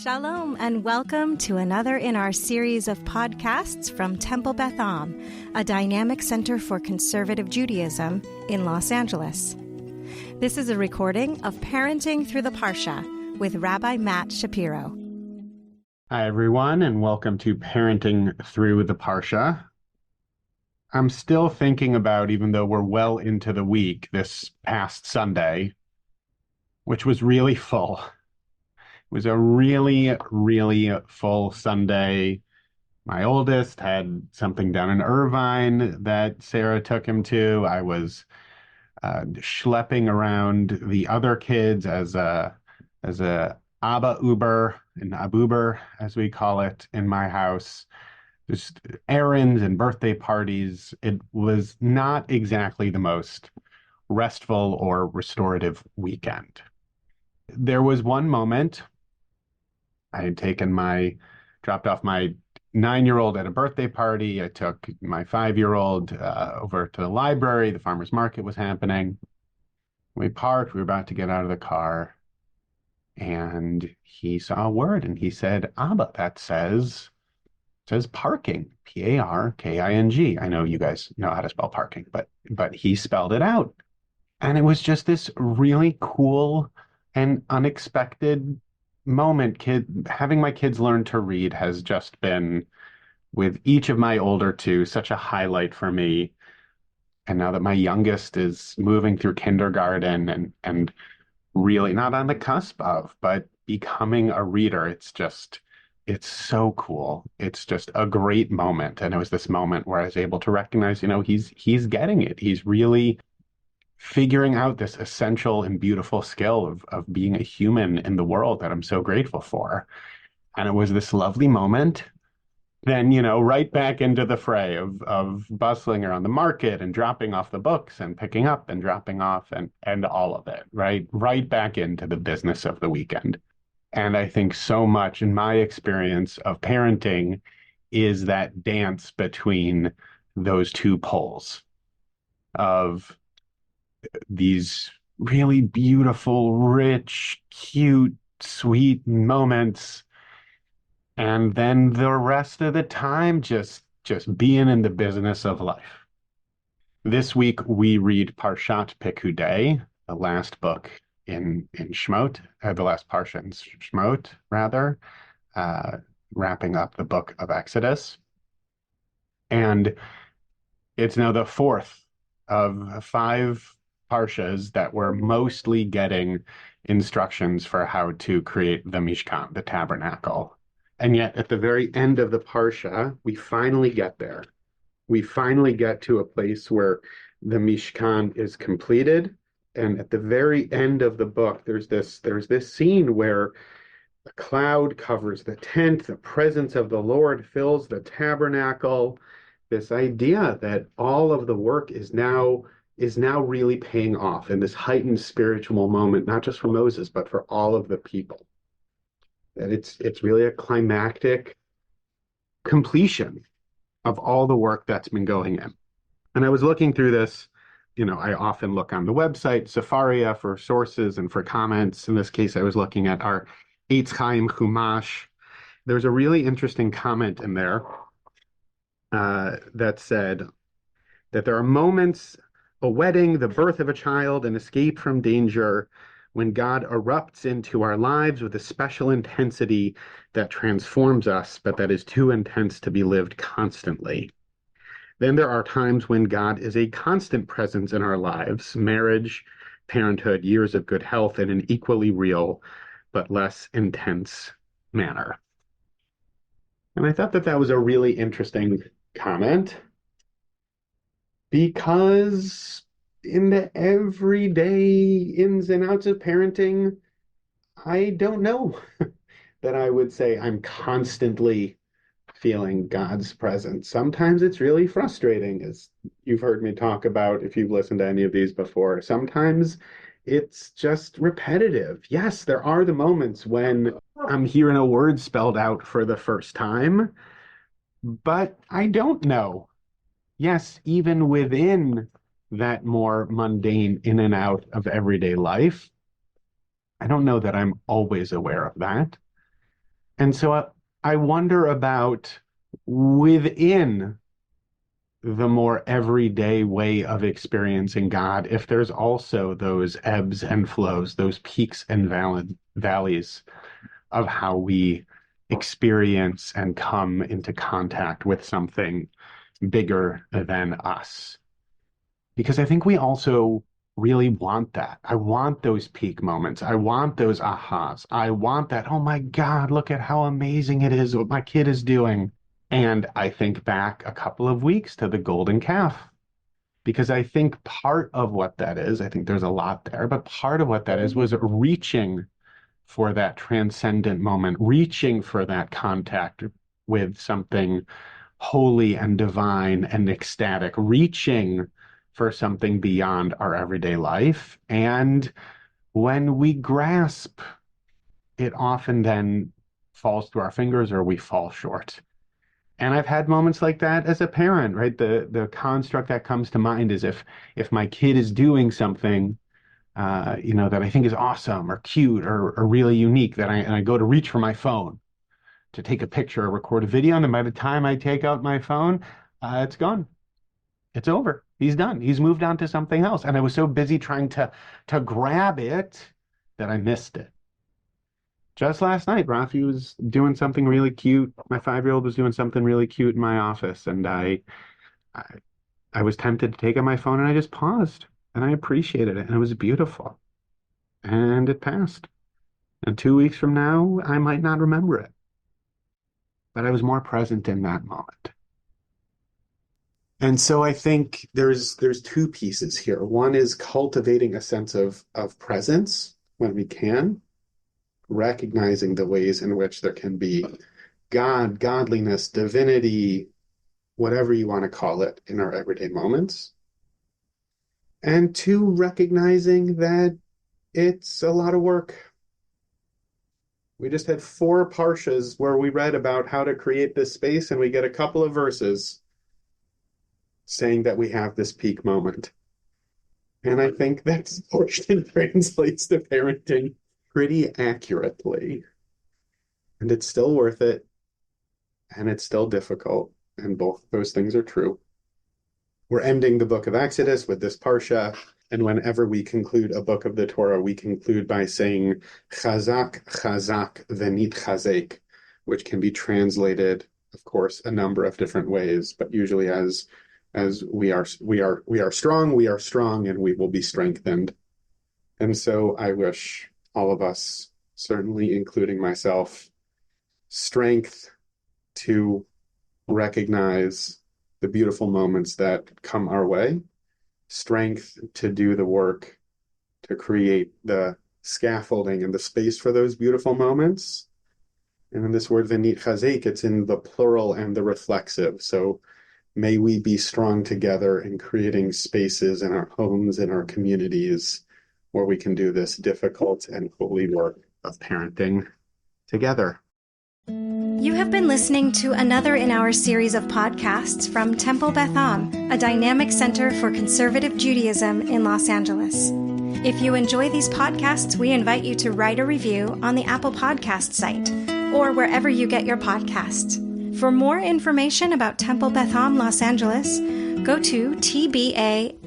Shalom and welcome to another in our series of podcasts from Temple Beth Am, a dynamic center for conservative Judaism in Los Angeles. This is a recording of Parenting Through the Parsha with Rabbi Matt Shapiro. Hi, everyone, and welcome to Parenting Through the Parsha. I'm still thinking about, even though we're well into the week, this past Sunday, which was really full. It was a really, really full Sunday. My oldest had something down in Irvine that Sarah took him to. I was schlepping around the other kids as a Abba Uber, an Abuber, as we call it, in my house. Just errands and birthday parties. It was not exactly the most restful or restorative weekend. There was one moment I had dropped off my 9-year-old at a birthday party. I took my 5-year-old over to the library. The farmer's market was happening. We parked. We were about to get out of the car. And he saw a word and he said, Abba, that says parking, P-A-R-K-I-N-G. I know you guys know how to spell parking, but he spelled it out. And it was just this really cool and unexpected moment. Having my kids learn to read has just been, with each of my older two, such a highlight for me. And now that my youngest is moving through kindergarten and really not on the cusp of, but becoming a reader, it's so cool. It's just a great moment. And it was this moment where I was able to recognize, he's getting it. He's really figuring out this essential and beautiful skill of being a human in the world that I'm so grateful for. And it was this lovely moment. Then, right back into the fray of bustling around the market and dropping off the books and picking up and dropping off and all of it, right? Right back into the business of the weekend. And I think so much in my experience of parenting is that dance between those two poles of these really beautiful, rich, cute, sweet moments, and then the rest of the time just being in the business of life. This week we read Parshat Pekudei, the last book in Shemot, the last Parsha in Shemot, rather, wrapping up the book of Exodus. And it's now the fourth of 5 Parshas that we're mostly getting instructions for how to create the Mishkan, the tabernacle. And yet at the very end of the Parsha, we finally get there. We finally get to a place where the Mishkan is completed. And at the very end of the book, there's this scene where a cloud covers the tent, the presence of the Lord fills the tabernacle. This idea that all of the work is now really paying off in this heightened spiritual moment, not just for Moses, but for all of the people. That it's really a climactic completion of all the work that's been going in. And I was looking through this. I often look on the website, Sefaria, for sources and for comments. In this case, I was looking at our Eitz Chaim Chumash. There's a really interesting comment in there that said that there are moments, a wedding, the birth of a child, an escape from danger, when God erupts into our lives with a special intensity that transforms us, but that is too intense to be lived constantly. Then there are times when God is a constant presence in our lives, marriage, parenthood, years of good health, in an equally real but less intense manner. And I thought that was a really interesting comment, because in the everyday ins and outs of parenting, I don't know that I would say I'm constantly feeling God's presence. Sometimes it's really frustrating, as you've heard me talk about if you've listened to any of these before. Sometimes it's just repetitive. Yes, there are the moments when I'm hearing a word spelled out for the first time, but I don't know. Yes, even within that more mundane in and out of everyday life, I don't know that I'm always aware of that. And so I wonder about within the more everyday way of experiencing God, if there's also those ebbs and flows, those peaks and valleys of how we experience and come into contact with something bigger than us. Because I think we also really want that. I want those peak moments. I want those ahas. I want that, oh my God, look at how amazing it is what my kid is doing. And I think back a couple of weeks to the golden calf, because I think part of what that is, I think there's a lot there, but part of what that is was reaching for that transcendent moment, reaching for that contact with something holy and divine and ecstatic, reaching for something beyond our everyday life. And when we grasp, it often then falls through our fingers or we fall short. And I've had moments like that as a parent, right? The construct that comes to mind is if my kid is doing something, that I think is awesome or cute or really unique, that I go to reach for my phone to take a picture or record a video, and then by the time I take out my phone, it's gone. It's over. He's done. He's moved on to something else. And I was so busy trying to grab it that I missed it. Just last night, Rafi was doing something really cute. My 5-year-old was doing something really cute in my office, and I was tempted to take out my phone, and I just paused, and I appreciated it, and it was beautiful. And it passed. And 2 weeks from now, I might not remember it. But I was more present in that moment. And so I think there's two pieces here. One is cultivating a sense of presence when we can, recognizing the ways in which there can be God, godliness, divinity, whatever you want to call it, in our everyday moments. And two, recognizing that it's a lot of work. We just had 4 Parshas where we read about how to create this space, and we get a couple of verses saying that we have this peak moment. And I think that portion translates to parenting pretty accurately. And it's still worth it, and it's still difficult, and both those things are true. We're ending the book of Exodus with this Parsha, and whenever we conclude a book of the Torah, we conclude by saying Chazak, Chazak, Venit Chazek, which can be translated, of course, a number of different ways, but usually as we are strong, and we will be strengthened. And so I wish all of us, certainly including myself, strength to recognize the beautiful moments that come our way, strength to do the work to create the scaffolding and the space for those beautiful moments. And in this word, Venit Chazek, it's in the plural and the reflexive. So may we be strong together in creating spaces in our homes, in our communities, where we can do this difficult and holy work of parenting together. You have been listening to another in our series of podcasts from Temple Beth Am, a dynamic center for conservative Judaism in Los Angeles. If you enjoy these podcasts, we invite you to write a review on the Apple Podcast site or wherever you get your podcasts. For more information about Temple Beth Am Los Angeles, go to tbala.org.